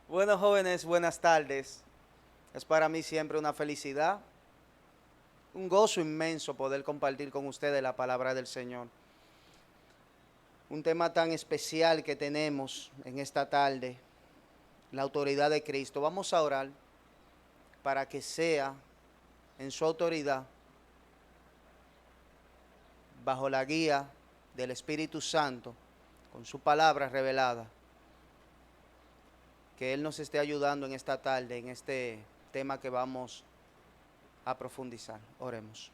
Bueno, jóvenes, buenas tardes. Es para mí siempre una felicidad, un gozo inmenso poder compartir con ustedes la palabra del Señor. Un tema tan especial que tenemos en esta tarde, la autoridad de Cristo. Vamos a orar para que sea en su autoridad, bajo la guía del Espíritu Santo, con su palabra revelada, que Él nos esté ayudando en esta tarde, en este tema que vamos a profundizar. Oremos.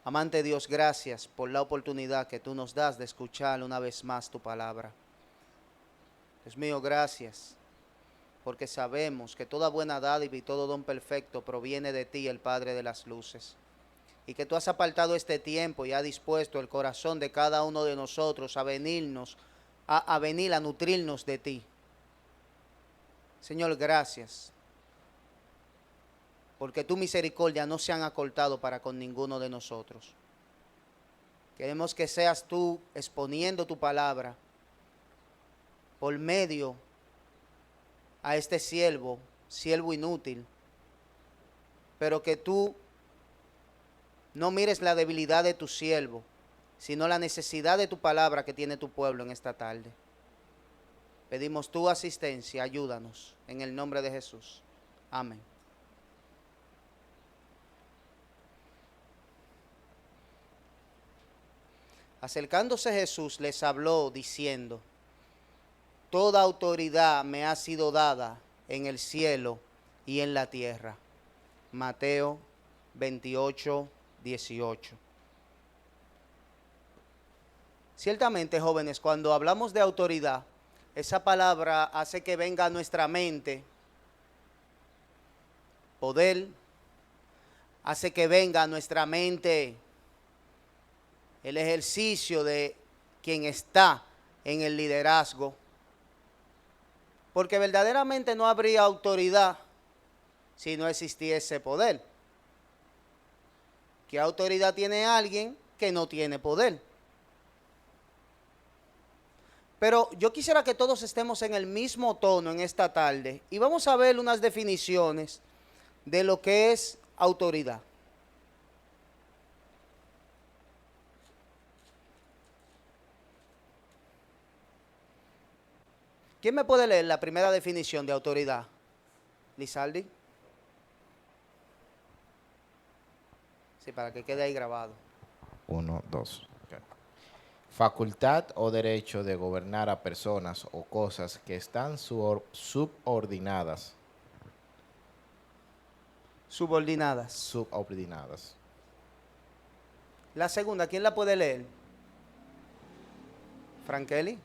Amante Dios, gracias por la oportunidad que tú nos das de escuchar una vez más tu palabra. Dios mío, gracias, porque sabemos que toda buena dádiva y todo don perfecto proviene de ti, el Padre de las luces, y que tú has apartado este tiempo y has dispuesto el corazón de cada uno de nosotros a venirnos, a venir a nutrirnos de ti. Señor, gracias, porque tu misericordia no se han acortado para con ninguno de nosotros. Queremos que seas tú exponiendo tu palabra por medio a este siervo inútil, pero que tú no mires la debilidad de tu siervo, sino la necesidad de tu palabra que tiene tu pueblo en esta tarde. Pedimos tu asistencia, ayúdanos, en el nombre de Jesús. Amén. Acercándose Jesús les habló diciendo: toda autoridad me ha sido dada en el cielo y en la tierra. Mateo 28, 18. Ciertamente, jóvenes, cuando hablamos de autoridad, esa palabra hace que venga a nuestra mente poder, hace que venga a nuestra mente el ejercicio de quien está en el liderazgo, porque verdaderamente no habría autoridad si no existiese poder. ¿Qué autoridad tiene alguien que no tiene poder? Pero yo quisiera que todos estemos en el mismo tono en esta tarde y vamos a ver unas definiciones de lo que es autoridad. ¿Quién me puede leer la primera definición de autoridad? Lizaldi. Sí, para que quede ahí grabado. Uno, dos. Ok. Facultad o derecho de gobernar a personas o cosas que están subordinadas. Subordinadas. Subordinadas. La segunda, ¿quién la puede leer? Frankeli.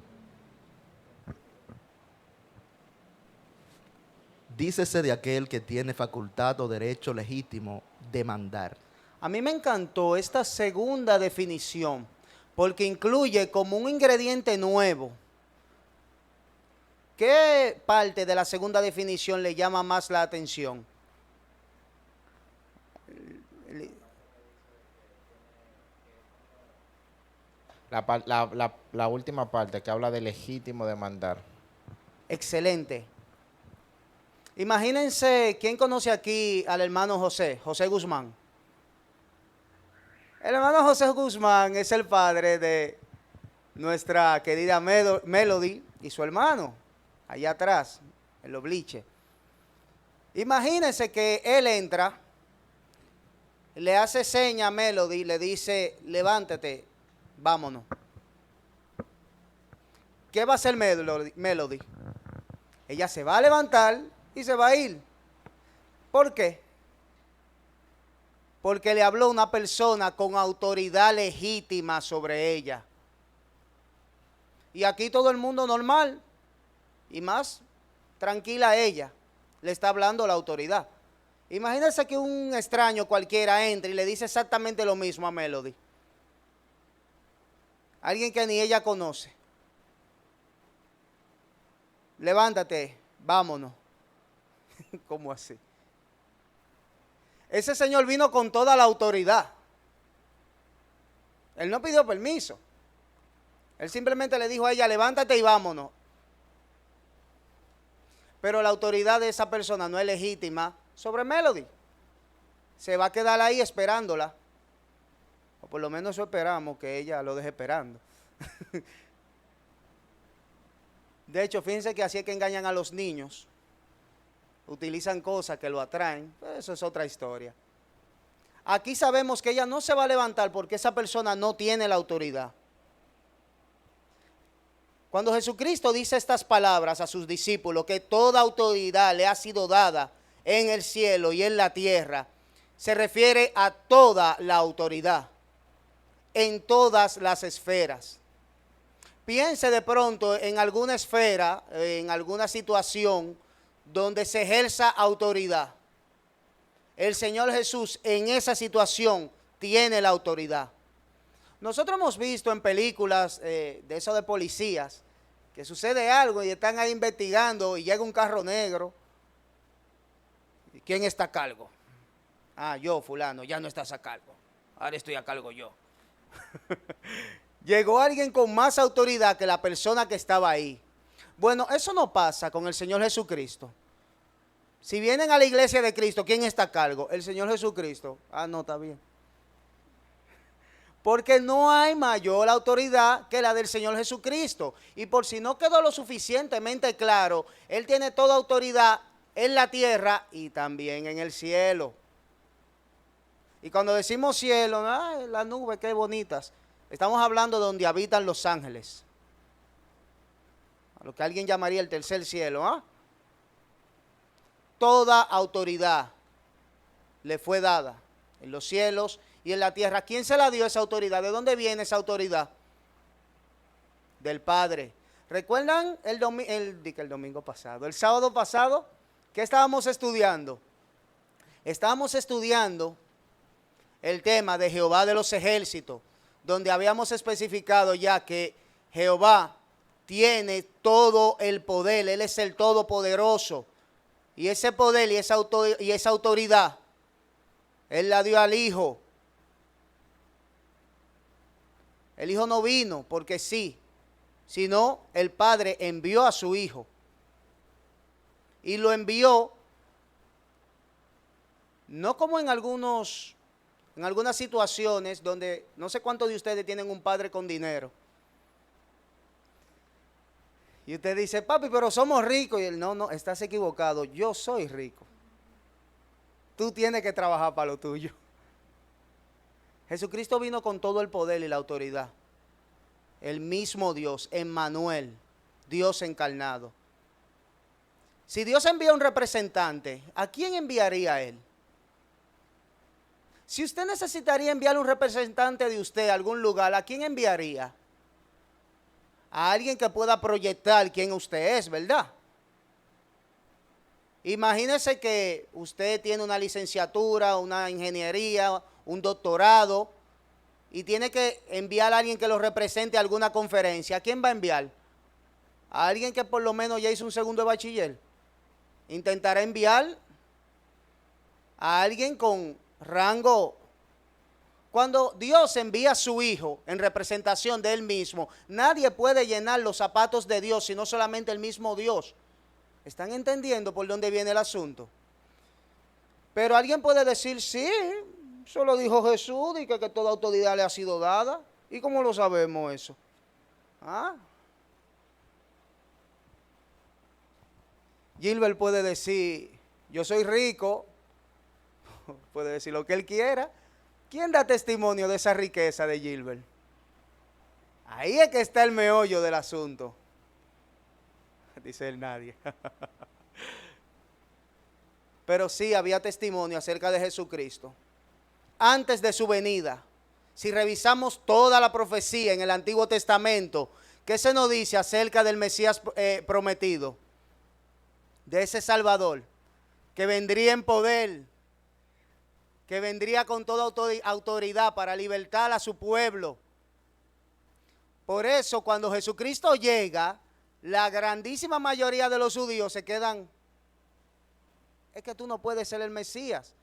Dícese de aquel que tiene facultad o derecho legítimo de mandar. A mí me encantó esta segunda definición porque incluye como un ingrediente nuevo. ¿Qué parte de la segunda definición le llama más la atención? La última parte que habla de legítimo demandar. Excelente. Imagínense, ¿quién conoce aquí al hermano José Guzmán? El hermano José Guzmán es el padre de nuestra querida Melody y su hermano, allá atrás, en los bliches. Imagínense que él entra, le hace seña a Melody, le dice: levántate, vámonos. ¿Qué va a hacer Melody? Ella se va a levantar y se va a ir. ¿Por qué? Porque le habló una persona con autoridad legítima sobre ella. Y aquí todo el mundo normal, y más tranquila ella, le está hablando la autoridad. Imagínense que un extraño cualquiera entre y le dice exactamente lo mismo a Melody. Alguien que ni ella conoce. Levántate, vámonos. ¿Cómo así? Ese señor vino con toda la autoridad. Él no pidió permiso. Él simplemente le dijo a ella: levántate y vámonos. pero la autoridad de esa persona no es legítima sobre Melody. Se va a quedar ahí esperándola. O por lo menos eso esperamos, que ella lo deje esperando. De hecho, fíjense que así es que engañan a los niños. Utilizan cosas que lo atraen. Eso es otra historia. Aquí sabemos que ella no se va a levantar porque esa persona no tiene la autoridad. Cuando Jesucristo dice estas palabras a sus discípulos, que toda autoridad le ha sido dada en el cielo y en la tierra, se refiere a toda la autoridad, en todas las esferas. Piense de pronto en alguna esfera, en alguna situación donde se ejerza autoridad. El Señor Jesús en esa situación tiene la autoridad. Nosotros hemos visto en películas de eso de policías, que sucede algo y están ahí investigando y llega un carro negro. ¿Quién está a cargo? Ah, yo, fulano, ya no estás a cargo. Ahora estoy a cargo yo. Llegó alguien con más autoridad que la persona que estaba ahí. Bueno, eso no pasa con el Señor Jesucristo. Si vienen a la iglesia de Cristo, ¿quién está a cargo? El Señor Jesucristo. Ah, no, está bien. Porque no hay mayor autoridad que la del Señor Jesucristo. Y por si no quedó lo suficientemente claro, Él tiene toda autoridad en la tierra y también en el cielo. Y cuando decimos cielo, las nubes, qué bonitas. Estamos hablando de donde habitan los ángeles. A lo que alguien llamaría el tercer cielo. Toda autoridad le fue dada en los cielos y en la tierra. ¿Quién se la dio esa autoridad? ¿De dónde viene esa autoridad? Del Padre. ¿Recuerdan el domingo pasado? El sábado pasado, ¿qué estábamos estudiando? Estábamos estudiando el tema de Jehová de los ejércitos, donde habíamos especificado ya que Jehová tiene todo el poder, Él es el Todopoderoso. Y ese poder y esa autoridad, Él la dio al Hijo. El Hijo no vino porque sí, sino el Padre envió a su Hijo. Y lo envió, no como en algunas situaciones donde no sé cuántos de ustedes tienen un padre con dinero. Y usted dice, papi, pero somos ricos. Y él, no, estás equivocado. Yo soy rico. Tú tienes que trabajar para lo tuyo. Jesucristo vino con todo el poder y la autoridad. El mismo Dios, Emmanuel, Dios encarnado. Si Dios envía un representante, ¿a quién enviaría Él? Si usted necesitaría enviar un representante de usted a algún lugar, ¿a quién enviaría? A alguien que pueda proyectar quién usted es, ¿verdad? Imagínese que usted tiene una licenciatura, una ingeniería, un doctorado y tiene que enviar a alguien que lo represente a alguna conferencia. ¿A quién va a enviar? A alguien que por lo menos ya hizo un segundo de bachiller. Intentará enviar a alguien con rango. Cuando Dios envía a su Hijo en representación de Él mismo, nadie puede llenar los zapatos de Dios, sino solamente el mismo Dios. ¿Están entendiendo por dónde viene el asunto? Pero alguien puede decir, sí, eso lo dijo Jesús, y que toda autoridad le ha sido dada. ¿Y cómo lo sabemos eso? Gilbert puede decir, yo soy rico, puede decir lo que él quiera. ¿Quién da testimonio de esa riqueza de Gilbert? Ahí es que está el meollo del asunto. Dice él, nadie. Pero sí había testimonio acerca de Jesucristo. Antes de su venida, si revisamos toda la profecía en el Antiguo Testamento, ¿qué se nos dice acerca del Mesías prometido? De ese Salvador, que vendría en poder, que vendría con toda autoridad para libertar a su pueblo. Por eso, cuando Jesucristo llega, la grandísima mayoría de los judíos se quedan, es que tú no puedes ser el Mesías.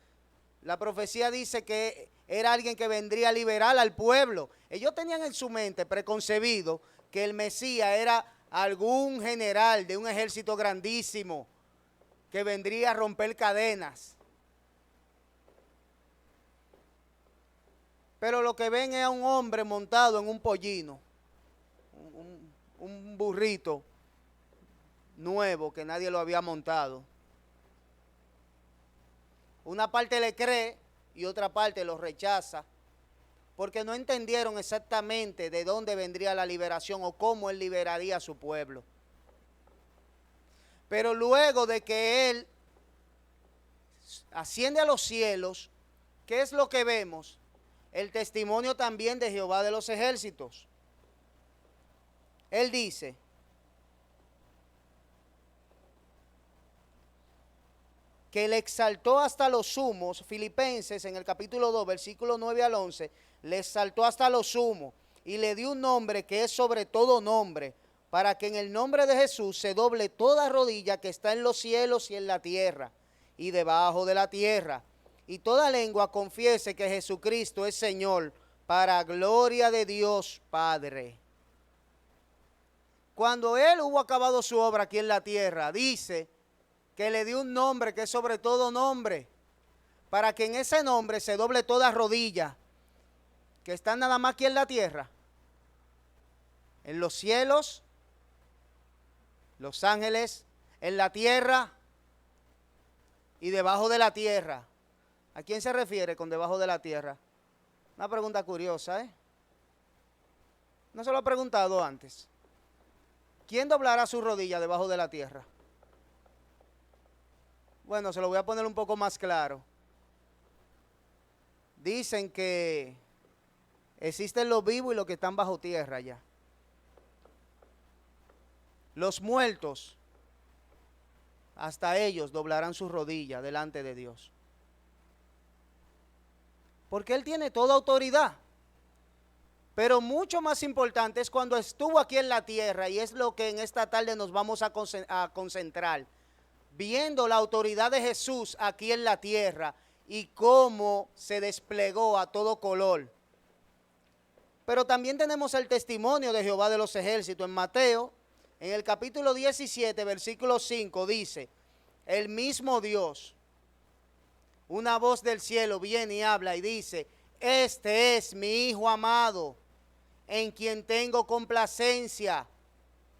La profecía dice que era alguien que vendría a liberar al pueblo. Ellos tenían en su mente preconcebido que el Mesías era algún general de un ejército grandísimo, que vendría a romper cadenas. Pero lo que ven es a un hombre montado en un pollino, un burrito nuevo que nadie lo había montado. Una parte le cree y otra parte lo rechaza, porque no entendieron exactamente de dónde vendría la liberación o cómo él liberaría a su pueblo. Pero luego de que él asciende a los cielos, ¿qué es lo que vemos? El testimonio también de Jehová de los ejércitos. Él dice: que le exaltó hasta los sumos. Filipenses en el capítulo 2, versículo 9 al 11, le exaltó hasta los sumos y le dio un nombre que es sobre todo nombre, para que en el nombre de Jesús se doble toda rodilla que está en los cielos y en la tierra y debajo de la tierra, y toda lengua confiese que Jesucristo es Señor, para gloria de Dios Padre. Cuando él hubo acabado su obra aquí en la tierra, dice que le dio un nombre que es sobre todo nombre, para que en ese nombre se doble toda rodilla, que están nada más aquí en la tierra, en los cielos, los ángeles, en la tierra y debajo de la tierra. ¿A quién se refiere con debajo de la tierra? Una pregunta curiosa, ¿eh? ¿No se lo ha preguntado antes? ¿Quién doblará su rodilla debajo de la tierra? Bueno, se lo voy a poner un poco más claro. Dicen que existen los vivos y los que están bajo tierra ya. Los muertos, hasta ellos doblarán sus rodillas delante de Dios. Porque Él tiene toda autoridad. Pero mucho más importante es cuando estuvo aquí en la tierra, y es lo que en esta tarde nos vamos a concentrar, viendo la autoridad de Jesús aquí en la tierra y cómo se desplegó a todo color. Pero también tenemos el testimonio de Jehová de los ejércitos. En Mateo, en el capítulo 17, versículo 5, dice: el mismo Dios, una voz del cielo viene y habla y dice: este es mi Hijo amado, en quien tengo complacencia,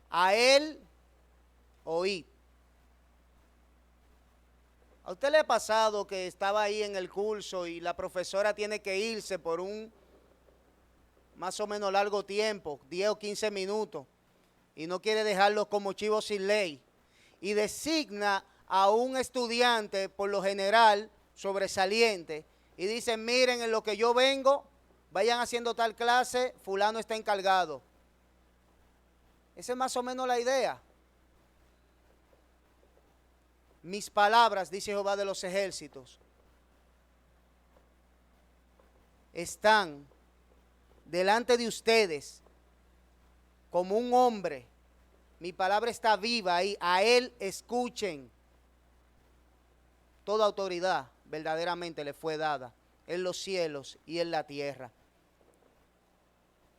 a Él oíd. ¿A usted le ha pasado que estaba ahí en el curso y la profesora tiene que irse por un más o menos largo tiempo, 10 o 15 minutos, y no quiere dejarlos como chivos sin ley, y designa a un estudiante, por lo general sobresaliente, y dice: miren, en lo que yo vengo, vayan haciendo tal clase, fulano está encargado? Esa es más o menos la idea. Mis palabras, dice Jehová de los ejércitos, están delante de ustedes como un hombre. Mi palabra está viva ahí, a Él escuchen. Toda autoridad verdaderamente le fue dada en los cielos y en la tierra.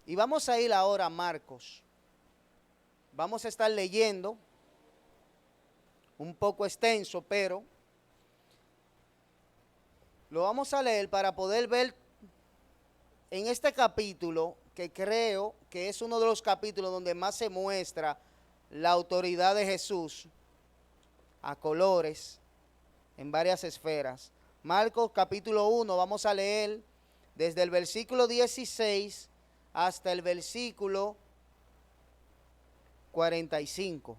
Y vamos a ir ahora a Marcos. Vamos a estar leyendo, un poco extenso, pero lo vamos a leer para poder ver en este capítulo, que creo que es uno de los capítulos donde más se muestra la autoridad de Jesús a colores, en varias esferas. Marcos capítulo 1, vamos a leer desde el versículo 16 hasta el versículo 45.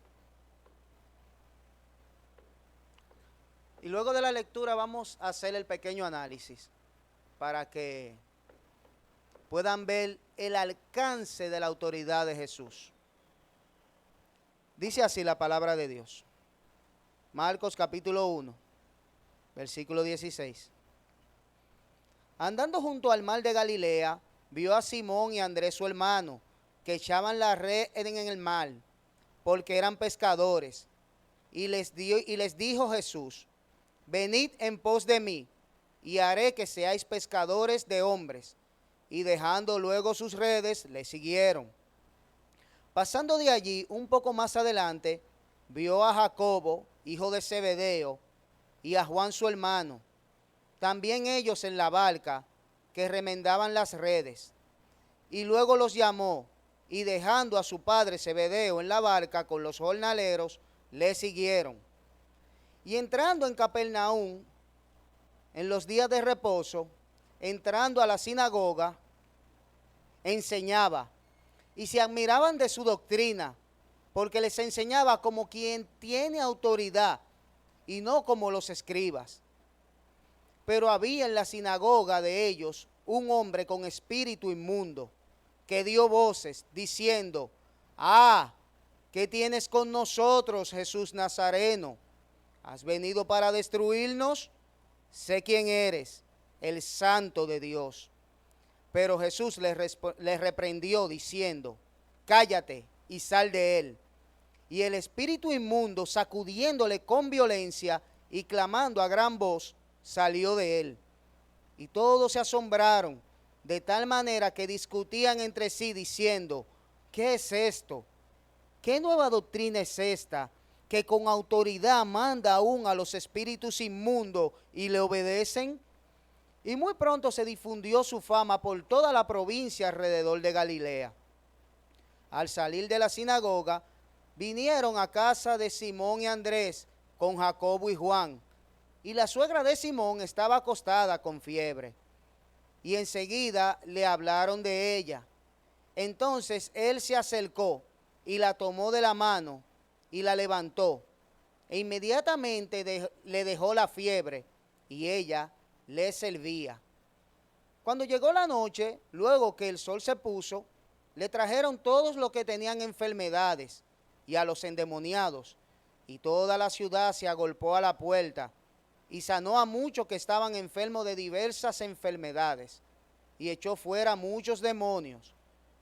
Y luego de la lectura vamos a hacer el pequeño análisis para que puedan ver el alcance de la autoridad de Jesús. Dice así la palabra de Dios. Marcos capítulo 1, versículo 16. Andando junto al mar de Galilea, vio a Simón y a Andrés su hermano, que echaban la red en el mar, porque eran pescadores. Y les dijo Jesús: venid en pos de mí, y haré que seáis pescadores de hombres. Y dejando luego sus redes, le siguieron. Pasando de allí un poco más adelante, vio a Jacobo hijo de Zebedeo, y a Juan su hermano, también ellos en la barca, que remendaban las redes. Y luego los llamó, y dejando a su padre Zebedeo en la barca con los jornaleros, le siguieron. Y entrando en Capernaum, en los días de reposo, entrando a la sinagoga, enseñaba, y se admiraban de su doctrina, porque les enseñaba como quien tiene autoridad, y no como los escribas. Pero había en la sinagoga de ellos un hombre con espíritu inmundo, que dio voces, diciendo, «Ah, ¿qué tienes con nosotros, Jesús Nazareno? ¿Has venido para destruirnos? Sé quién eres, el Santo de Dios». Pero Jesús le reprendió, diciendo, «Cállate y sal de él». Y el espíritu inmundo, sacudiéndole con violencia y clamando a gran voz, salió de él. Y todos se asombraron, de tal manera que discutían entre sí, diciendo, ¿qué es esto? ¿Qué nueva doctrina es esta, que con autoridad manda aún a los espíritus inmundos y le obedecen? Y muy pronto se difundió su fama por toda la provincia alrededor de Galilea. Al salir de la sinagoga, vinieron a casa de Simón y Andrés con Jacobo y Juan, y la suegra de Simón estaba acostada con fiebre. Y enseguida le hablaron de ella. Entonces él se acercó y la tomó de la mano y la levantó. E inmediatamente le dejó la fiebre y ella le servía. Cuando llegó la noche, luego que el sol se puso, le trajeron todos los que tenían enfermedades y a los endemoniados, y toda la ciudad se agolpó a la puerta, y sanó a muchos que estaban enfermos de diversas enfermedades, y echó fuera muchos demonios,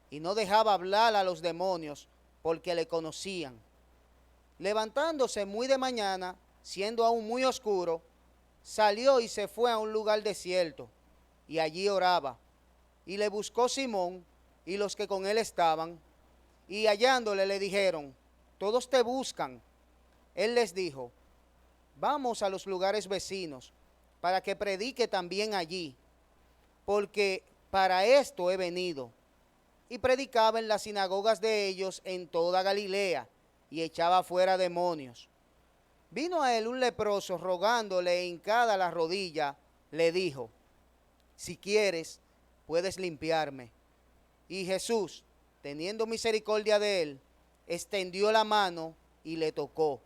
y no dejaba hablar a los demonios, porque le conocían. Levantándose muy de mañana, siendo aún muy oscuro, salió y se fue a un lugar desierto, y allí oraba. Y le buscó Simón y los que con él estaban, y hallándole le dijeron, todos te buscan. Él les dijo, vamos a los lugares vecinos, para que predique también allí, porque para esto he venido. Y predicaba en las sinagogas de ellos en toda Galilea, y echaba fuera demonios. Vino a él un leproso rogándole hincada la rodilla, le dijo, si quieres, puedes limpiarme. Y Jesús, teniendo misericordia de él, extendió la mano y le tocó,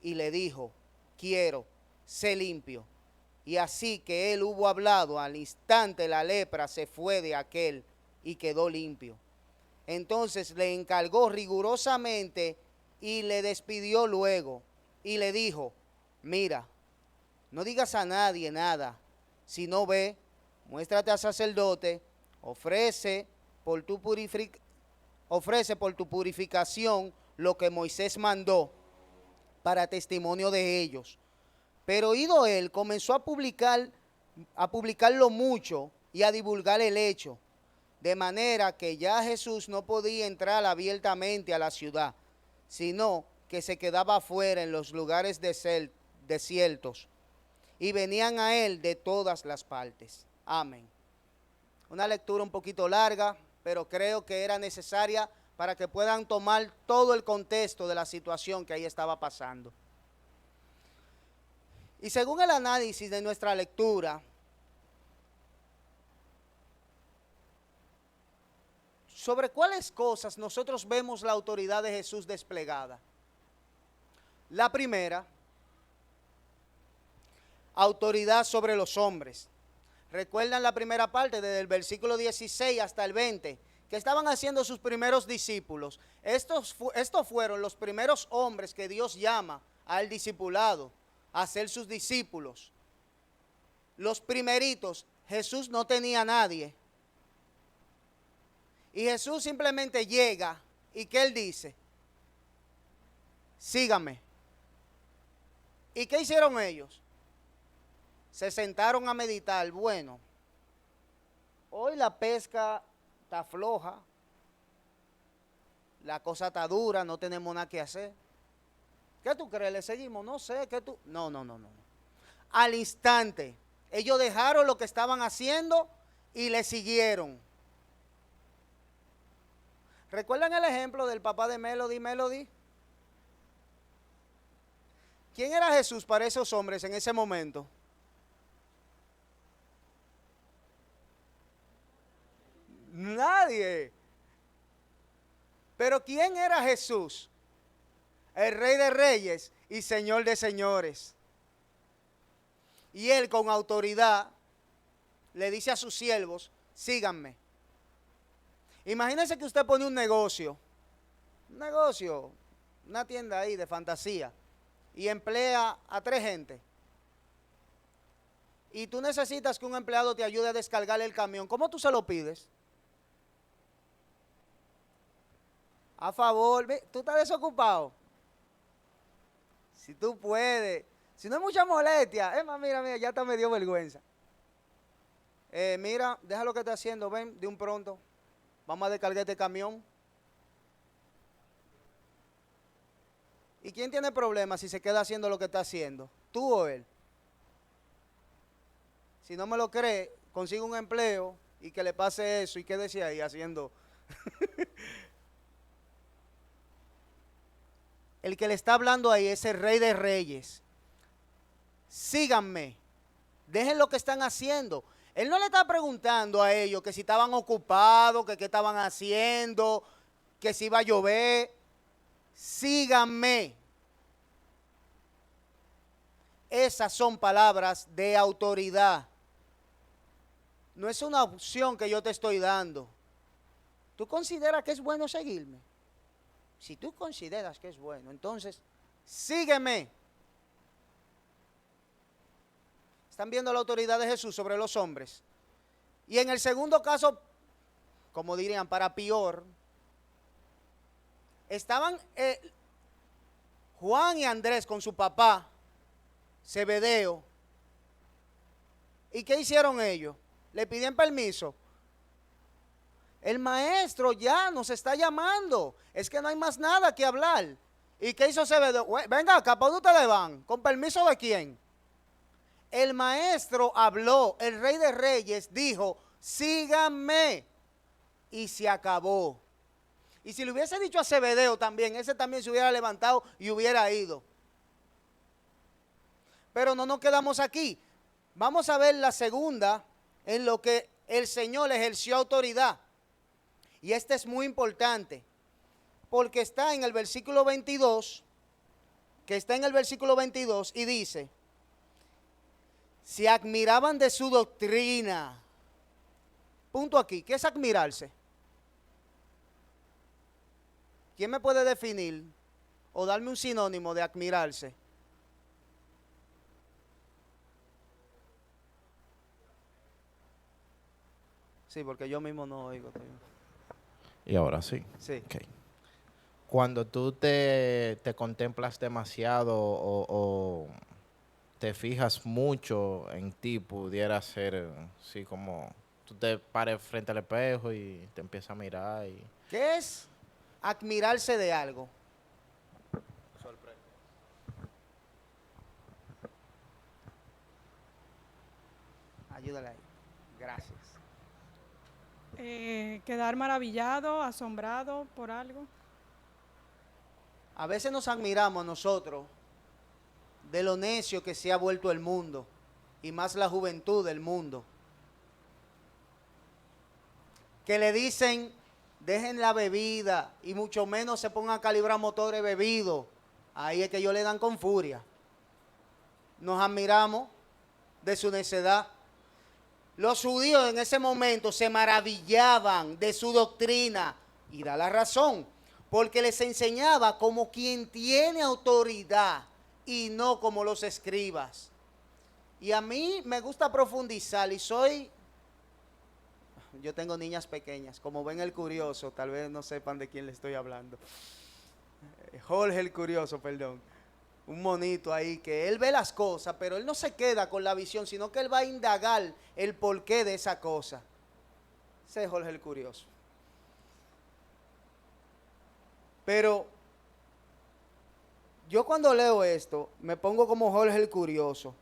y le dijo, quiero, sé limpio. Y así que él hubo hablado, al instante la lepra se fue de aquel y quedó limpio. Entonces le encargó rigurosamente y le despidió luego, y le dijo, mira, no digas a nadie nada, sino ve, muéstrate al sacerdote, ofrece por tu purificación lo que Moisés mandó para testimonio de ellos. Pero oído él, comenzó a publicarlo mucho y a divulgar el hecho, de manera que ya Jesús no podía entrar abiertamente a la ciudad, sino que se quedaba afuera en los lugares desiertos, y venían a él de todas las partes. Amén. Una lectura un poquito larga, pero creo que era necesaria para que puedan tomar todo el contexto de la situación que ahí estaba pasando. Y según el análisis de nuestra lectura, sobre cuáles cosas nosotros vemos la autoridad de Jesús desplegada. La primera, autoridad sobre los hombres. Recuerdan la primera parte, desde el versículo 16 hasta el 20, que estaban haciendo sus primeros discípulos. Estos fueron los primeros hombres que Dios llama al discipulado, a ser sus discípulos. Los primeritos, Jesús no tenía a nadie. Y Jesús simplemente llega, ¿y qué él dice? Sígame. ¿Y qué hicieron ellos? Se sentaron a meditar. Bueno, hoy la pesca está floja, la cosa está dura, no tenemos nada que hacer. ¿Qué tú crees? ¿Le seguimos? No sé, ¿qué tú? No, no, no, no. Al instante, ellos dejaron lo que estaban haciendo y le siguieron. ¿Recuerdan el ejemplo del papá de Melody, Melody? ¿Quién era Jesús para esos hombres en ese momento? Nadie. Pero ¿quién era Jesús? El Rey de Reyes y Señor de Señores. Y él con autoridad le dice a sus siervos, síganme. Imagínense que usted pone un negocio, una tienda ahí de fantasía, y emplea a 3 gente. Y tú necesitas que un empleado te ayude a descargar el camión. ¿Cómo tú se lo pides? A favor, tú estás desocupado. Si tú puedes, si no hay mucha molestia, mira, ya hasta me dio vergüenza. Mira, deja lo que está haciendo, ven, de un pronto. Vamos a descargar este camión. ¿Y quién tiene problemas si se queda haciendo lo que está haciendo? ¿Tú o él? Si no me lo cree, consigue un empleo y que le pase eso y quédese ahí haciendo. El que le está hablando ahí es el Rey de Reyes. Síganme. Dejen lo que están haciendo. Él no le está preguntando a ellos que si estaban ocupados, que qué estaban haciendo, que si iba a llover. Síganme. Esas son palabras de autoridad. No es una opción que yo te estoy dando. ¿Tú consideras que es bueno seguirme? Si tú consideras que es bueno, entonces sígueme. Están viendo la autoridad de Jesús sobre los hombres. Y en el segundo caso, como dirían, para peor, estaban Juan y Andrés con su papá, Zebedeo. ¿Y qué hicieron ellos? Le pidieron permiso. El maestro ya nos está llamando. Es que no hay más nada que hablar. ¿Y qué hizo Zebedeo? Venga acá, ¿para dónde ustedes van? ¿Con permiso de quién? El maestro habló, el Rey de Reyes dijo, síganme. Y se acabó. Y si le hubiese dicho a Zebedeo también, ese también se hubiera levantado y hubiera ido. Pero no nos quedamos aquí. Vamos a ver la segunda en lo que el Señor ejerció autoridad. Y este es muy importante, porque está en el versículo 22, y dice, se admiraban de su doctrina. Punto aquí, ¿qué es admirarse? ¿Quién me puede definir o darme un sinónimo de admirarse? Sí, porque yo mismo no oigo. Y ahora sí. Sí. Okay. Cuando tú te contemplas demasiado o te fijas mucho en ti, pudiera ser así como tú te pares frente al espejo y te empiezas a mirar. ¿Qué es admirarse de algo? Ayúdale ahí. Gracias. Quedar maravillado, asombrado por algo. A veces nos admiramos nosotros de lo necio que se ha vuelto el mundo y más la juventud del mundo. Que le dicen, dejen la bebida y mucho menos se pongan a calibrar motores bebidos. Ahí es que ellos le dan con furia. Nos admiramos de su necedad. Los judíos en ese momento se maravillaban de su doctrina y da la razón, porque les enseñaba como quien tiene autoridad y no como los escribas. Y a mí me gusta profundizar y yo tengo niñas pequeñas, como ven el curioso, tal vez no sepan de quién le estoy hablando. Jorge el curioso, perdón. Un monito ahí que él ve las cosas, pero él no se queda con la visión, sino que él va a indagar el porqué de esa cosa. Ese es Jorge el curioso. Pero Yo cuando leo esto, me pongo como Jorge el Curioso.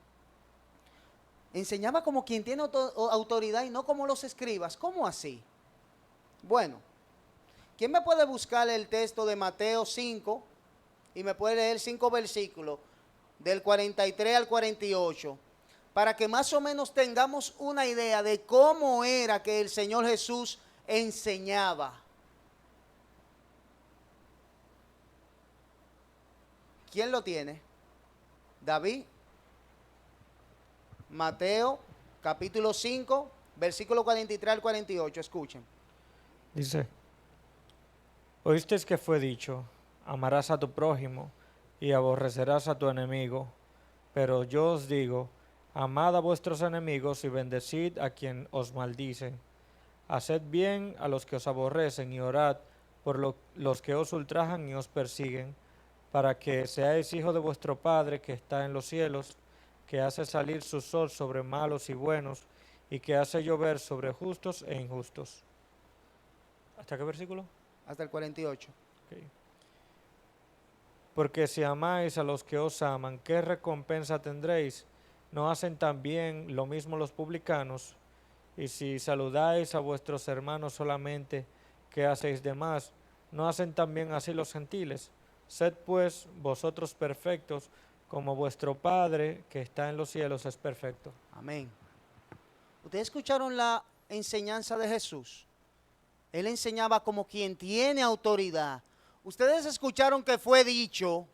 Enseñaba como quien tiene autoridad y no como los escribas. ¿Cómo así? Bueno, ¿quién me puede buscar el texto de Mateo 5 y me puede leer 5 versículos del 43 al 48 para que más o menos tengamos una idea de cómo era que el Señor Jesús enseñaba? ¿Quién lo tiene? David. Mateo, capítulo 5, versículo 43 al 48. Escuchen. Dice, oíste que fue dicho, amarás a tu prójimo y aborrecerás a tu enemigo. Pero yo os digo, amad a vuestros enemigos y bendecid a quien os maldice. Haced bien a los que os aborrecen y orad por los que os ultrajan y os persiguen, para que seáis hijos de vuestro Padre que está en los cielos, que hace salir su sol sobre malos y buenos, y que hace llover sobre justos e injustos. ¿Hasta qué versículo? Hasta el 48. Okay. Porque si amáis a los que os aman, ¿qué recompensa tendréis? ¿No hacen también lo mismo los publicanos? Y si saludáis a vuestros hermanos solamente, ¿qué hacéis de más? ¿No hacen también así los gentiles? Sed pues vosotros perfectos, como vuestro Padre que está en los cielos es perfecto. Amén. ¿Ustedes escucharon la enseñanza de Jesús? Él enseñaba como quien tiene autoridad. Ustedes escucharon que fue dicho,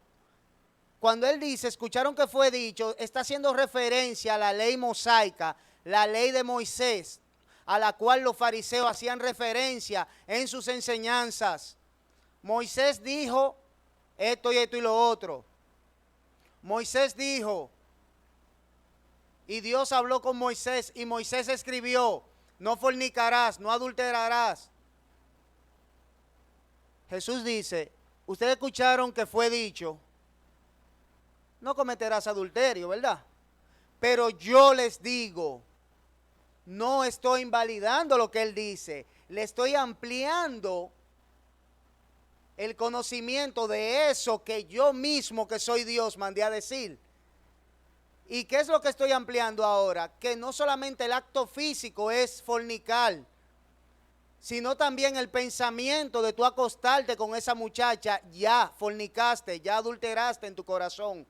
cuando él dice, escucharon que fue dicho, está haciendo referencia a la ley mosaica, la ley de Moisés, a la cual los fariseos hacían referencia en sus enseñanzas. Moisés dijo esto y lo otro. Moisés dijo, y Dios habló con Moisés, y Moisés escribió, no fornicarás, no adulterarás. Jesús dice, ustedes escucharon que fue dicho, no cometerás adulterio, ¿verdad? Pero yo les digo, no estoy invalidando lo que él dice, le estoy ampliando el conocimiento de eso que yo mismo, que soy Dios, mandé a decir. ¿Y qué es lo que estoy ampliando ahora? Que no solamente el acto físico es fornicar, sino también el pensamiento de tú acostarte con esa muchacha, ya fornicaste, ya adulteraste en tu corazón.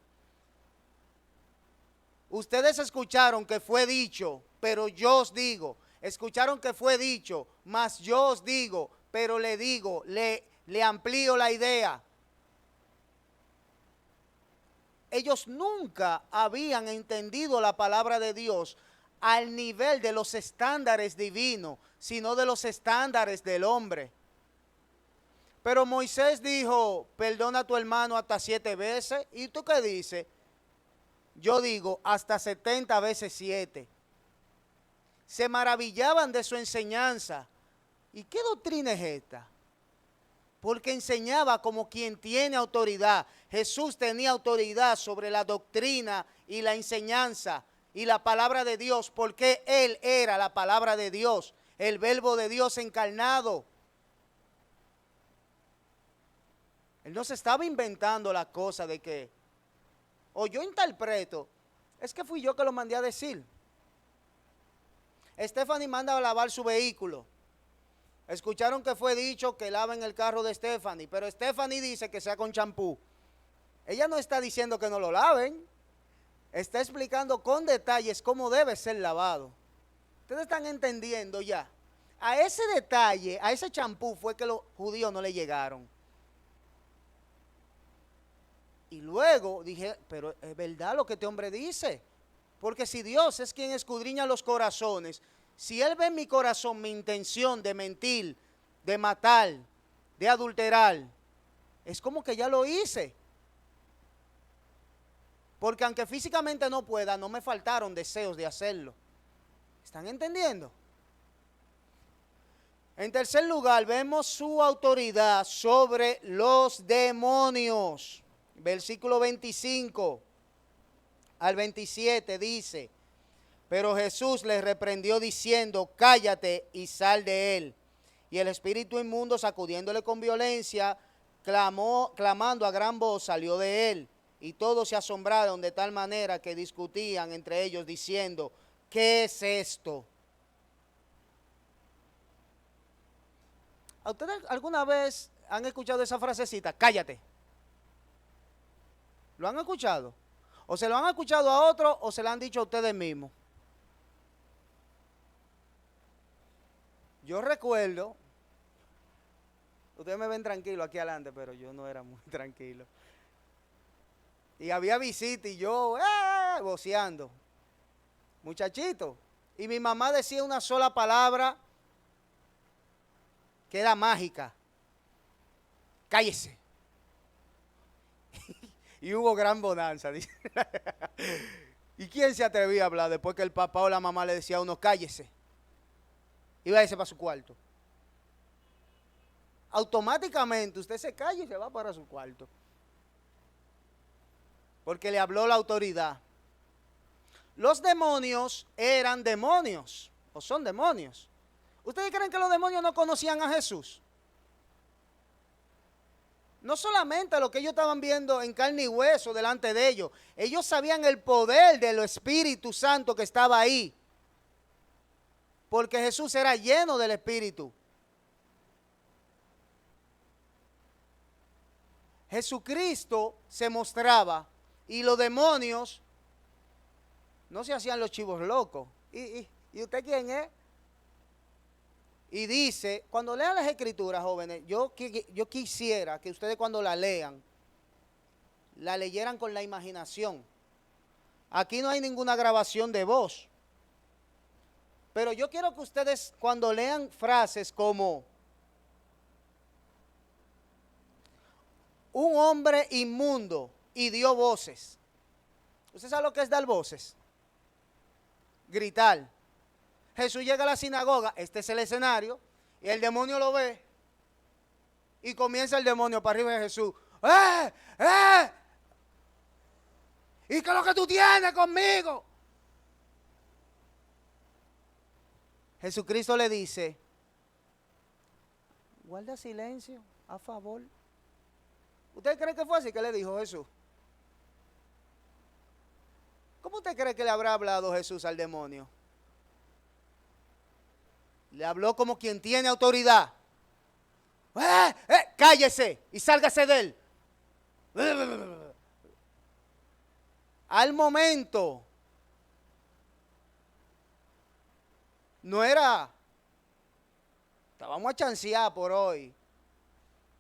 Ustedes escucharon que fue dicho, pero yo os digo. Escucharon que fue dicho, mas yo os digo, pero le digo, le amplío la idea. Ellos nunca habían entendido la palabra de Dios al nivel de los estándares divinos, sino de los estándares del hombre. Pero Moisés dijo, perdona a tu hermano hasta 7 veces. ¿Y tú qué dices? Yo digo, hasta 70 veces 7. Se maravillaban de su enseñanza. ¿Y qué doctrina es esta? Porque enseñaba como quien tiene autoridad. Jesús tenía autoridad sobre la doctrina y la enseñanza y la palabra de Dios, porque Él era la palabra de Dios, el verbo de Dios encarnado. Él no se estaba inventando la cosa de que, o yo interpreto, es que fui yo que lo mandé a decir. Stephanie manda a lavar su vehículo. Escucharon que fue dicho que laven el carro de Stephanie, pero Stephanie dice que sea con champú. Ella no está diciendo que no lo laven, está explicando con detalles cómo debe ser lavado. Ustedes están entendiendo ya. A ese detalle, a ese champú fue que los judíos no le llegaron. Y luego dije, pero es verdad lo que este hombre dice, porque si Dios es quien escudriña los corazones, si Él ve en mi corazón mi intención de mentir, de matar, de adulterar, es como que ya lo hice. Porque aunque físicamente no pueda, no me faltaron deseos de hacerlo. ¿Están entendiendo? En tercer lugar, vemos su autoridad sobre los demonios. Versículo 25 al 27 dice, pero Jesús les reprendió diciendo, cállate y sal de él. Y el espíritu inmundo, sacudiéndole con violencia, clamando a gran voz, salió de él. Y todos se asombraron de tal manera que discutían entre ellos diciendo, ¿qué es esto? ¿A ustedes alguna vez han escuchado esa frasecita? Cállate. ¿Lo han escuchado? O se lo han escuchado a otro o se lo han dicho a ustedes mismos. Yo recuerdo, ustedes me ven tranquilo aquí adelante, pero yo no era muy tranquilo. Y había visita y yo, voceando, muchachito. Y mi mamá decía una sola palabra que era mágica. Cállese. Y hubo gran bonanza. ¿Y quién se atrevía a hablar después que el papá o la mamá le decía a uno, cállese? Iba a irse para su cuarto. Automáticamente usted se calla y se va para su cuarto. Porque le habló la autoridad. Los demonios eran demonios, o son demonios. ¿Ustedes creen que los demonios no conocían a Jesús? No solamente lo que ellos estaban viendo en carne y hueso delante de ellos, ellos sabían el poder del Espíritu Santo que estaba ahí. Porque Jesús era lleno del Espíritu. Jesucristo se mostraba y los demonios no se hacían los chivos locos. ¿Y usted quién es? Y dice, cuando lean las escrituras, jóvenes, yo quisiera que ustedes cuando la lean, la leyeran con la imaginación. Aquí no hay ninguna grabación de voz. Pero yo quiero que ustedes cuando lean frases como un hombre inmundo y dio voces. ¿Usted sabe lo que es dar voces? Gritar. Jesús llega a la sinagoga, este es el escenario, y el demonio lo ve. Y comienza el demonio para arriba de Jesús. ¡Eh! ¡Eh! ¿Y qué es lo que tú tienes conmigo? Jesucristo le dice, guarda silencio, a favor. ¿Usted cree que fue así que le dijo Jesús? ¿Cómo usted cree que le habrá hablado Jesús al demonio? Le habló como quien tiene autoridad. Cállese y sálgase de él. Al momento, no era, vamos a chancear por hoy,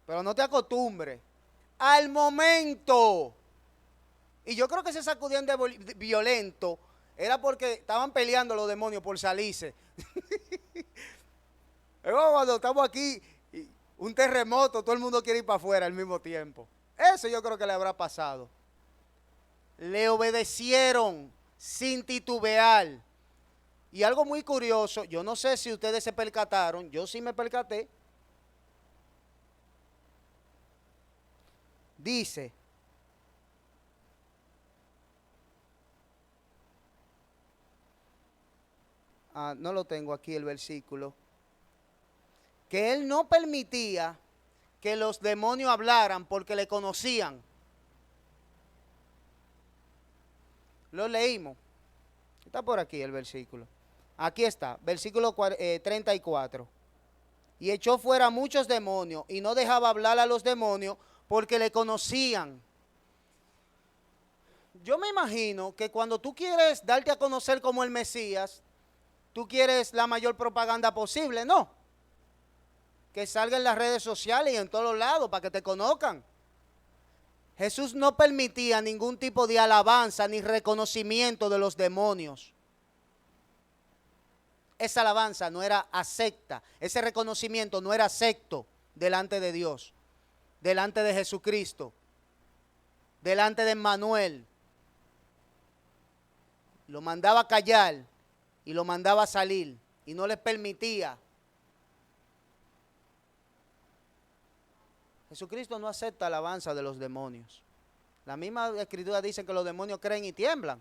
pero no te acostumbres. Al momento, y yo creo que se sacudían de violento, era porque estaban peleando los demonios por salirse. Cuando estamos aquí, un terremoto, todo el mundo quiere ir para afuera al mismo tiempo. Eso yo creo que le habrá pasado. Le obedecieron sin titubear. Y algo muy curioso, yo no sé si ustedes se percataron, yo sí me percaté. Dice, no lo tengo aquí el versículo, que él no permitía que los demonios hablaran porque le conocían. Lo leímos. Está por aquí el versículo. Aquí está, versículo 34. Y echó fuera muchos demonios y no dejaba hablar a los demonios porque le conocían. Yo me imagino que cuando tú quieres darte a conocer como el Mesías, tú quieres la mayor propaganda posible, ¿no? Que salga en las redes sociales y en todos lados para que te conozcan. Jesús no permitía ningún tipo de alabanza ni reconocimiento de los demonios. Esa alabanza no era acepta, ese reconocimiento no era acepto delante de Dios, delante de Jesucristo, delante de Emmanuel. Lo mandaba a callar y lo mandaba a salir y no les permitía. Jesucristo no acepta alabanza de los demonios. La misma escritura dice que los demonios creen y tiemblan.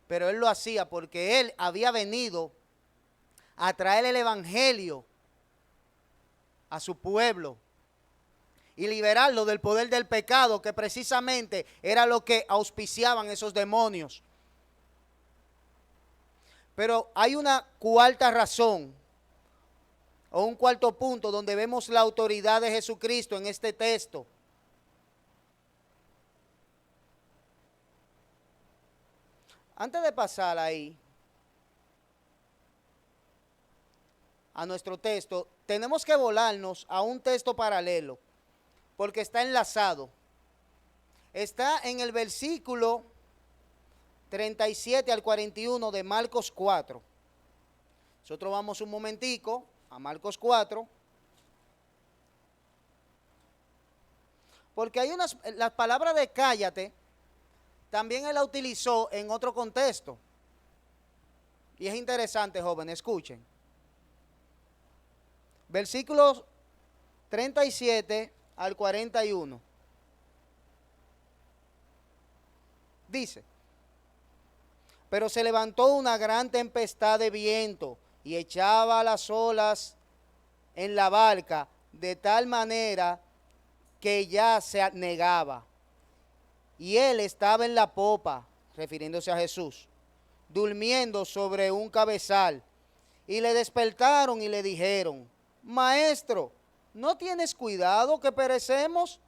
Pero él lo hacía porque él había venido a traer el evangelio a su pueblo. y liberarlo del poder del pecado, que precisamente era lo que auspiciaban esos demonios. Pero hay una cuarta razón, o un cuarto punto, donde vemos la autoridad de Jesucristo en este texto. Antes de pasar ahí a nuestro texto, tenemos que volarnos a un texto paralelo, porque está enlazado. Está en el versículo 37 al 41 de Marcos 4. Nosotros vamos un momentico a Marcos 4, porque hay las palabras de cállate, también él la utilizó en otro contexto. Y es interesante, jóvenes, escuchen. Versículos 37 al 41. Dice: pero se levantó una gran tempestad de viento y echaba las olas en la barca de tal manera que ya se anegaba. Y él estaba en la popa, refiriéndose a Jesús, durmiendo sobre un cabezal. Y le despertaron y le dijeron: Maestro, ¿no tienes cuidado que perecemos?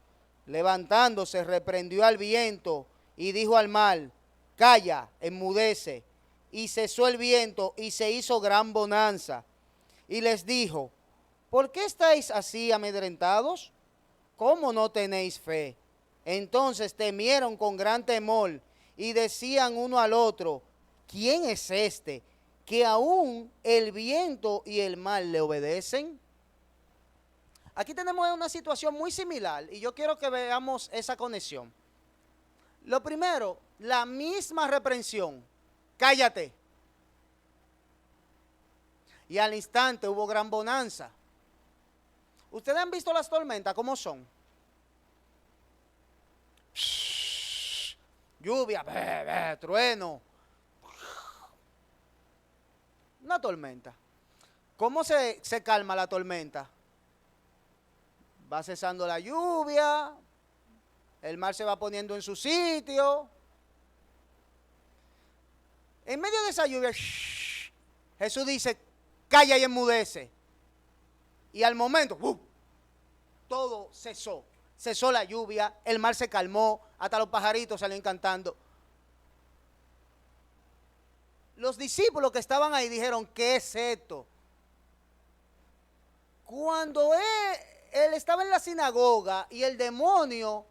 Levantándose, reprendió al viento y dijo al mar: Calla, enmudece. Y cesó el viento y se hizo gran bonanza. Y les dijo: ¿por qué estáis así amedrentados? ¿Cómo no tenéis fe? Entonces temieron con gran temor y decían uno al otro: ¿quién es este que aún el viento y el mar le obedecen? Aquí tenemos una situación muy similar y yo quiero que veamos esa conexión. Lo primero, la misma reprensión: cállate. Y al instante hubo gran bonanza. ¿Ustedes han visto las tormentas cómo son? Lluvia, trueno. Una tormenta. ¿Cómo se calma la tormenta? Va cesando la lluvia, el mar se va poniendo en su sitio. En medio de esa lluvia, Jesús dice: calla y enmudece. Y al momento, todo cesó. Cesó la lluvia, el mar se calmó, hasta los pajaritos salían cantando. Los discípulos que estaban ahí dijeron: ¿qué es esto? Cuando él estaba en la sinagoga y el demonio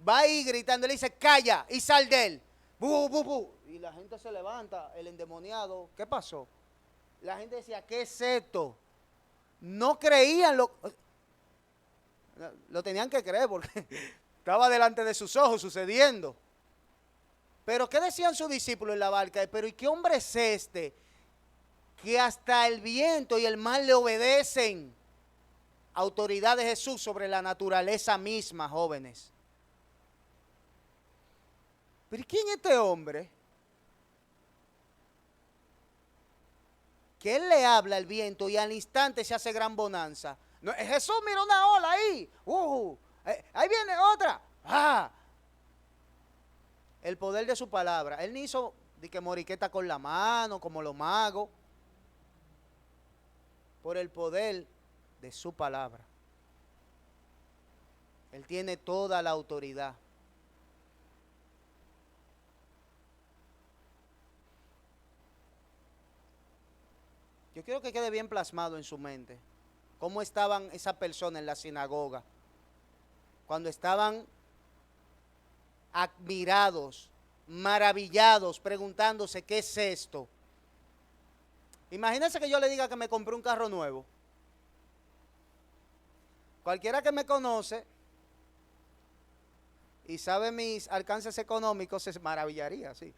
va ahí gritando, le dice: calla y sal de él. ¡Bu, bu, bu! Y la gente se levanta, el endemoniado. ¿Qué pasó? La gente decía: ¿qué es esto? No creían, lo tenían que creer porque estaba delante de sus ojos sucediendo. Pero ¿qué decían sus discípulos en la barca? Pero ¿y qué hombre es este que hasta el viento y el mar le obedecen? Autoridad de Jesús sobre la naturaleza misma, jóvenes. ¿Pero quién es este hombre? Que él le habla al viento y al instante se hace gran bonanza. No, Jesús, mira una ola ahí. Ahí viene otra. El poder de su palabra. Él no hizo de que moriqueta con la mano, como los magos. Por el poder de su palabra. Él tiene toda la autoridad. Yo quiero que quede bien plasmado en su mente cómo estaban esas personas en la sinagoga cuando estaban admirados, maravillados, preguntándose: ¿qué es esto? Imagínense que yo le diga que me compré un carro nuevo. Cualquiera que me conoce y sabe mis alcances económicos se maravillaría, sí.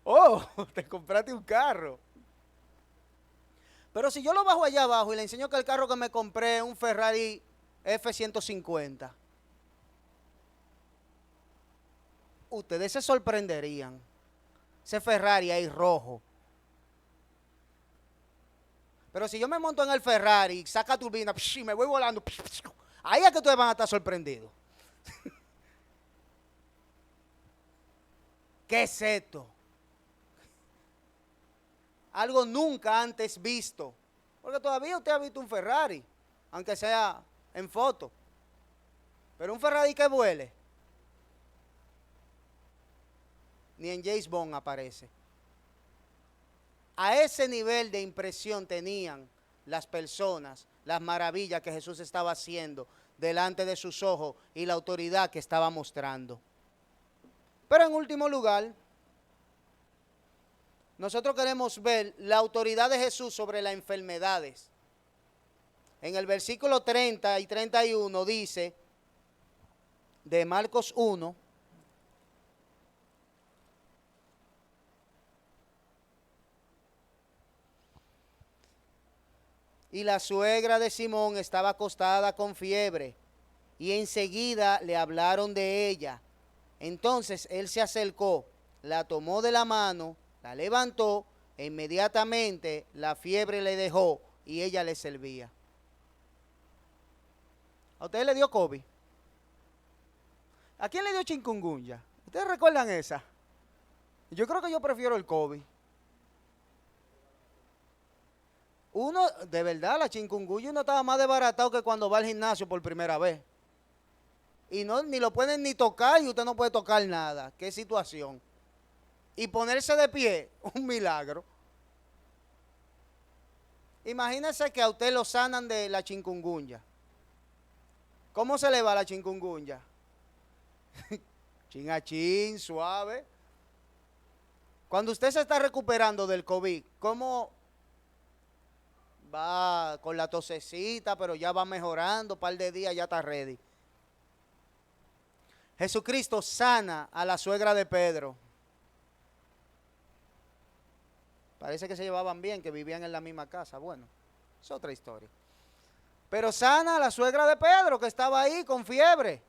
Oh, te compraste un carro. Pero si yo lo bajo allá abajo y le enseño que el carro que me compré es un Ferrari F-150, ustedes se sorprenderían. Ese Ferrari ahí rojo. Pero si yo me monto en el Ferrari, saca turbina y me voy volando Ahí es que ustedes van a estar sorprendidos. ¿Qué es esto? Algo nunca antes visto. Porque todavía usted ha visto un Ferrari, aunque sea en foto. Pero un Ferrari que vuele, ni en James Bond aparece. A ese nivel de impresión tenían las personas, las maravillas que Jesús estaba haciendo delante de sus ojos y la autoridad que estaba mostrando. Pero en último lugar, nosotros queremos ver la autoridad de Jesús sobre las enfermedades. En el versículo 30 y 31 dice, de Marcos 1, y la suegra de Simón estaba acostada con fiebre, y enseguida le hablaron de ella. Entonces él se acercó, la tomó de la mano, la levantó, e inmediatamente la fiebre le dejó, y ella le servía. ¿A ustedes le dio COVID? ¿A quién le dio chikungunya? ¿Ustedes recuerdan esa? Yo creo que yo prefiero el COVID. Uno, de verdad, la chikungunya uno estaba más desbaratado que cuando va al gimnasio por primera vez. Y no, ni lo pueden ni tocar y usted no puede tocar nada. ¿Qué situación? Y ponerse de pie, un milagro. Imagínese que a usted lo sanan de la chikungunya. ¿Cómo se le va la chikungunya? Chin a chin, suave. Cuando usted se está recuperando del COVID, ¿cómo va con la tosecita, pero ya va mejorando, un par de días ya está ready? Jesucristo sana a la suegra de Pedro. Parece que se llevaban bien, que vivían en la misma casa. Bueno, es otra historia. Pero sana a la suegra de Pedro, que estaba ahí con fiebre.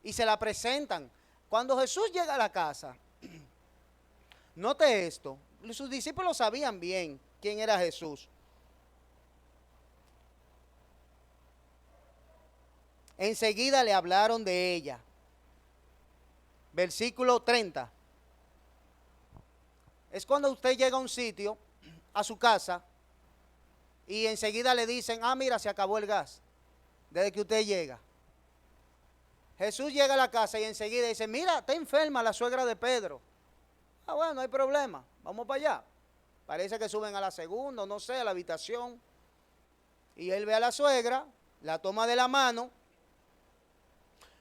Y se la presentan. Cuando Jesús llega a la casa, note esto, sus discípulos sabían bien quién era Jesús. Enseguida le hablaron de ella. Versículo 30. Es cuando usted llega a un sitio, a su casa, y enseguida le dicen, mira, se acabó el gas, desde que usted llega. Jesús llega a la casa y enseguida dice, mira, está enferma la suegra de Pedro. Bueno, no hay problema, vamos para allá. Parece que suben a la segunda, no sé, a la habitación. Y él ve a la suegra, la toma de la mano.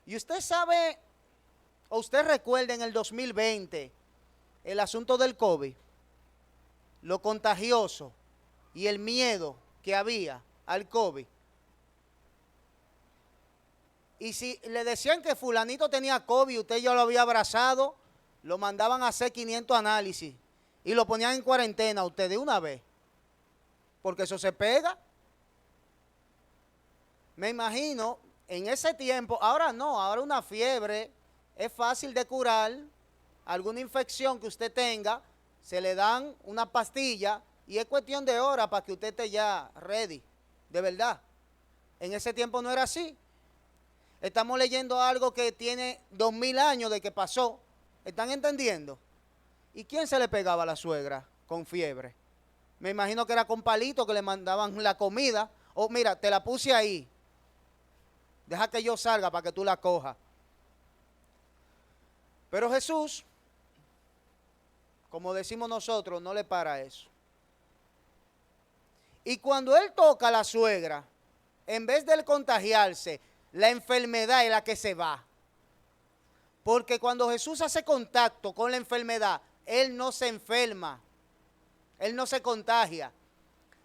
Y usted sabe, o usted recuerda en el 2020, el asunto del COVID, lo contagioso y el miedo que había al COVID. Y si le decían que fulanito tenía COVID, usted ya lo había abrazado, lo mandaban a hacer 500 análisis y lo ponían en cuarentena usted de una vez, porque eso se pega. Me imagino, en ese tiempo, ahora no, ahora una fiebre es fácil de curar, alguna infección que usted tenga, se le dan una pastilla y es cuestión de horas para que usted esté ya ready, de verdad. En ese tiempo no era así. Estamos leyendo algo que tiene 2000 años de que pasó. ¿Están entendiendo? ¿Y quién se le pegaba a la suegra con fiebre? Me imagino que era con palitos que le mandaban la comida. O mira, te la puse ahí. Deja que yo salga para que tú la cojas. Pero Jesús, como decimos nosotros, no le para eso. Y cuando él toca a la suegra, en vez de él contagiarse, la enfermedad es la que se va. Porque cuando Jesús hace contacto con la enfermedad, él no se enferma, él no se contagia,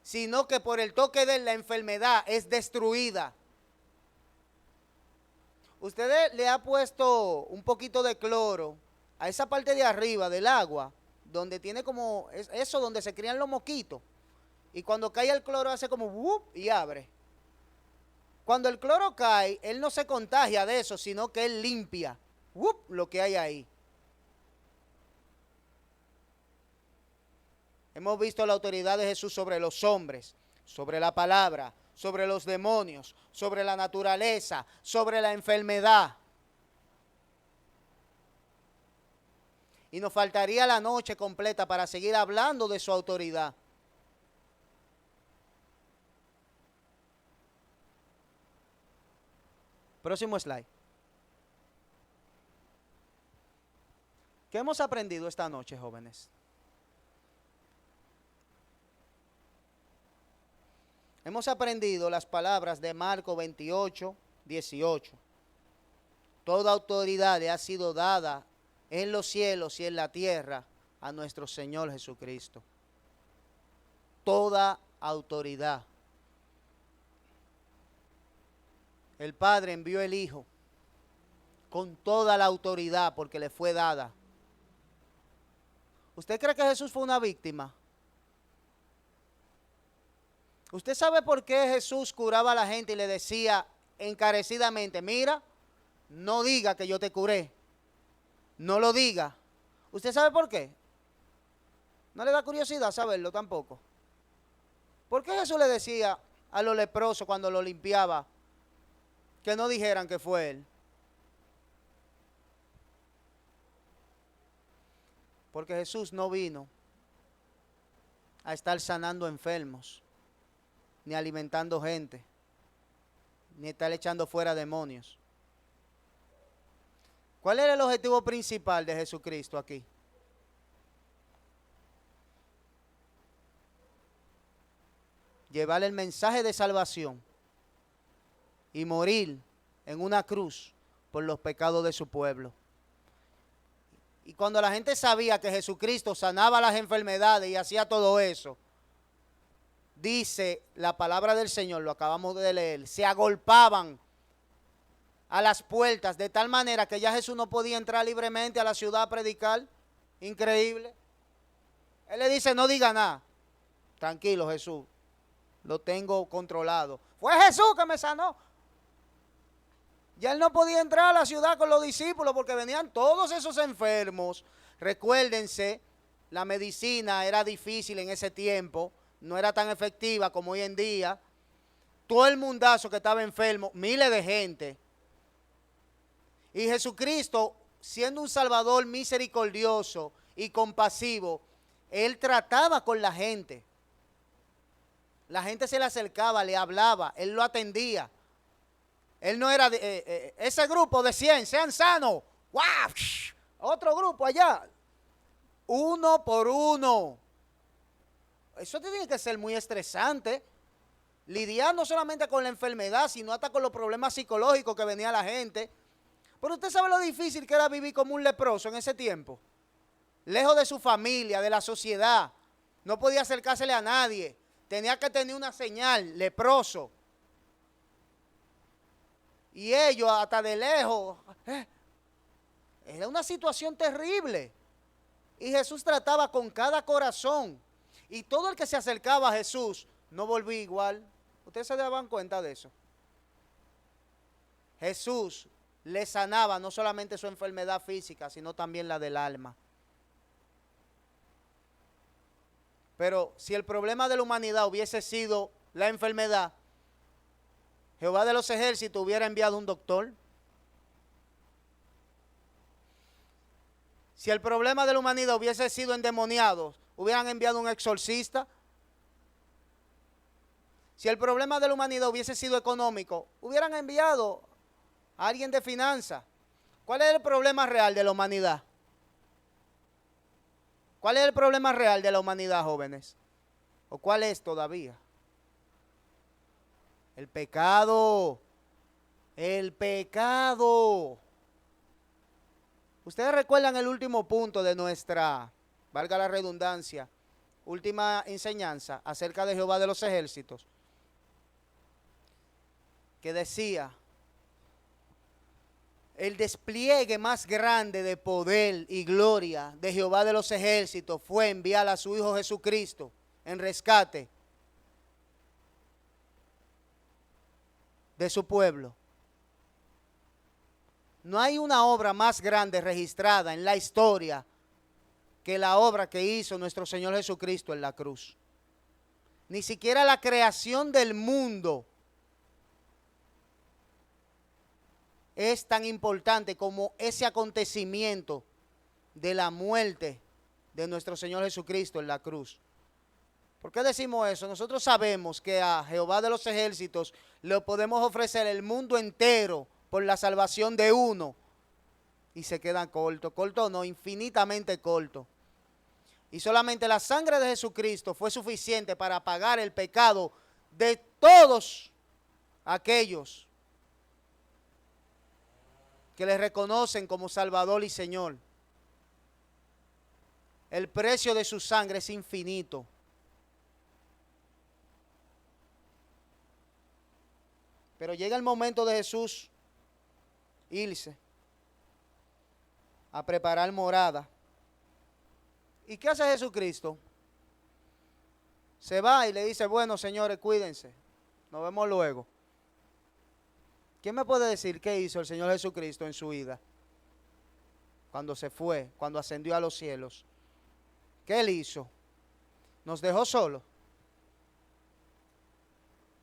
sino que por el toque de él la enfermedad es destruida. Usted le ha puesto un poquito de cloro a esa parte de arriba del agua, donde tiene como eso donde se crían los mosquitos. Y cuando cae el cloro hace como ¡wup! Y abre. Cuando el cloro cae, él no se contagia de eso, sino que él limpia ¡wup! Lo que hay ahí. Hemos visto la autoridad de Jesús sobre los hombres, sobre la palabra, sobre los demonios, sobre la naturaleza, sobre la enfermedad. Y nos faltaría la noche completa para seguir hablando de su autoridad. Próximo slide. ¿Qué hemos aprendido esta noche, jóvenes? Hemos aprendido las palabras de Marcos 28, 18. Toda autoridad le ha sido dada en los cielos y en la tierra a nuestro Señor Jesucristo. Toda autoridad. El Padre envió el Hijo con toda la autoridad porque le fue dada. ¿Usted cree que Jesús fue una víctima? ¿Usted sabe por qué Jesús curaba a la gente y le decía encarecidamente, mira, no diga que yo te curé? No lo diga. ¿Usted sabe por qué? No le da curiosidad saberlo tampoco. ¿Por qué Jesús le decía a los leprosos cuando lo limpiaba que no dijeran que fue él? Porque Jesús no vino a estar sanando enfermos, ni alimentando gente, ni estar echando fuera demonios. ¿Cuál era el objetivo principal de Jesucristo aquí? Llevar el mensaje de salvación y morir en una cruz por los pecados de su pueblo. Y cuando la gente sabía que Jesucristo sanaba las enfermedades y hacía todo eso, dice la palabra del Señor, lo acabamos de leer, se agolpaban a las puertas de tal manera que ya Jesús no podía entrar libremente a la ciudad a predicar. Increíble. Él le dice, no diga nada. Tranquilo, Jesús, lo tengo controlado. Fue Jesús que me sanó. Ya él no podía entrar a la ciudad con los discípulos porque venían todos esos enfermos. Recuérdense, la medicina era difícil en ese tiempo, no era tan efectiva como hoy en día. Todo el mundazo que estaba enfermo, miles de gente. Y Jesucristo, siendo un Salvador misericordioso y compasivo, Él trataba con la gente. La gente se le acercaba, le hablaba, Él lo atendía. Él no era de ese grupo de 100, sean sanos. ¡Wow! Otro grupo allá. Uno por uno. Eso tiene que ser muy estresante. Lidiar no solamente con la enfermedad, sino hasta con los problemas psicológicos que venía la gente. Pero usted sabe lo difícil que era vivir como un leproso en ese tiempo. Lejos de su familia, de la sociedad. No podía acercársele a nadie. Tenía que tener una señal, leproso. Y ellos hasta de lejos, era una situación terrible. Y Jesús trataba con cada corazón. Y todo el que se acercaba a Jesús no volvía igual. ¿Ustedes se daban cuenta de eso? Jesús le sanaba no solamente su enfermedad física, sino también la del alma. Pero si el problema de la humanidad hubiese sido la enfermedad, Jehová de los ejércitos hubiera enviado un doctor. Si el problema de la humanidad hubiese sido endemoniados, hubieran enviado un exorcista. Si el problema de la humanidad hubiese sido económico, hubieran enviado a alguien de finanzas. ¿Cuál es el problema real de la humanidad? ¿Cuál es el problema real de la humanidad, jóvenes? ¿O cuál es todavía? El pecado. El pecado. Ustedes recuerdan el último punto de nuestra, valga la redundancia, última enseñanza acerca de Jehová de los ejércitos, que decía, el despliegue más grande de poder y gloria de Jehová de los ejércitos fue enviar a su Hijo Jesucristo en rescate de su pueblo. No hay una obra más grande registrada en la historia que la obra que hizo nuestro Señor Jesucristo en la cruz. Ni siquiera la creación del mundo es tan importante como ese acontecimiento de la muerte de nuestro Señor Jesucristo en la cruz. ¿Por qué decimos eso? Nosotros sabemos que a Jehová de los ejércitos le podemos ofrecer el mundo entero por la salvación de uno y se quedan cortos. Corto no, infinitamente corto. Y solamente la sangre de Jesucristo fue suficiente para pagar el pecado de todos aquellos que le reconocen como Salvador y Señor. El precio de su sangre es infinito. Pero llega el momento de Jesús irse a preparar morada. ¿Y qué hace Jesucristo? Se va y le dice, bueno, señores, cuídense. Nos vemos luego. ¿Quién me puede decir qué hizo el Señor Jesucristo en su ida? Cuando se fue, cuando ascendió a los cielos. ¿Qué él hizo? ¿Nos dejó solos?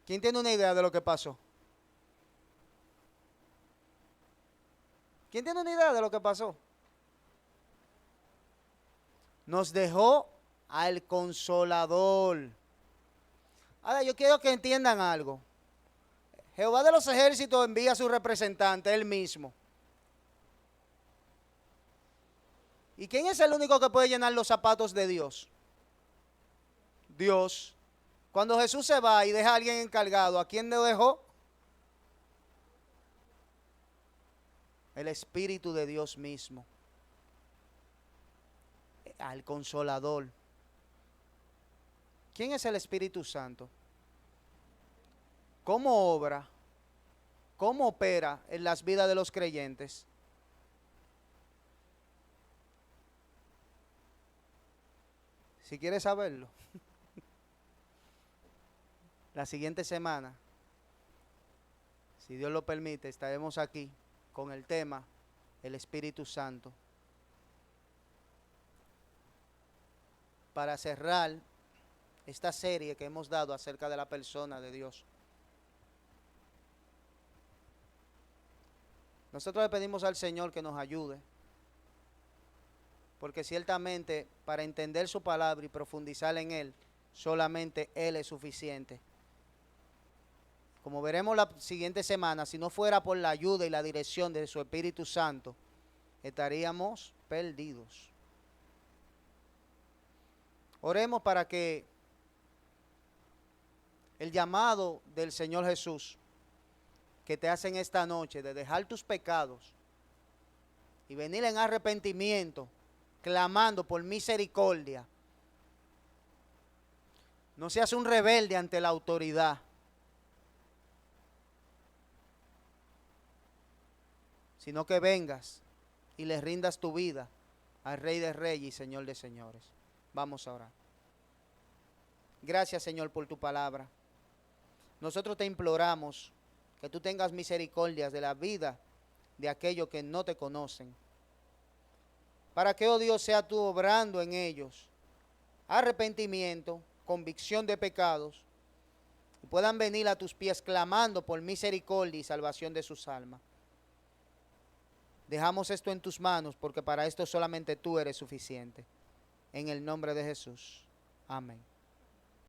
¿Quién tiene una idea de lo que pasó? ¿Quién tiene una idea de lo que pasó? Nos dejó al Consolador. Ahora yo quiero que entiendan algo. Jehová de los ejércitos envía a su representante, él mismo. ¿Y quién es el único que puede llenar los zapatos de Dios? Dios. Cuando Jesús se va y deja a alguien encargado, ¿a quién le dejó? El Espíritu de Dios mismo. Al Consolador. ¿Quién es el Espíritu Santo? ¿Cómo obra? ¿Cómo opera en las vidas de los creyentes? Si quieres saberlo, la siguiente semana, si Dios lo permite, estaremos aquí con el tema el Espíritu Santo, para cerrar esta serie que hemos dado acerca de la persona de Dios. Nosotros le pedimos al Señor que nos ayude, porque ciertamente para entender su palabra y profundizar en Él, solamente Él es suficiente. Como veremos la siguiente semana, si no fuera por la ayuda y la dirección de su Espíritu Santo, estaríamos perdidos. Oremos para que el llamado del Señor Jesús que te hacen esta noche de dejar tus pecados y venir en arrepentimiento, clamando por misericordia. No seas un rebelde ante la autoridad, sino que vengas y le rindas tu vida al Rey de Reyes y Señor de Señores. Vamos a orar. Gracias, Señor, por tu palabra. Nosotros te imploramos que tú tengas misericordia de la vida de aquellos que no te conocen, para que, oh Dios, sea tú obrando en ellos arrepentimiento, convicción de pecados, y puedan venir a tus pies clamando por misericordia y salvación de sus almas. Dejamos esto en tus manos, porque para esto solamente tú eres suficiente. En el nombre de Jesús. Amén.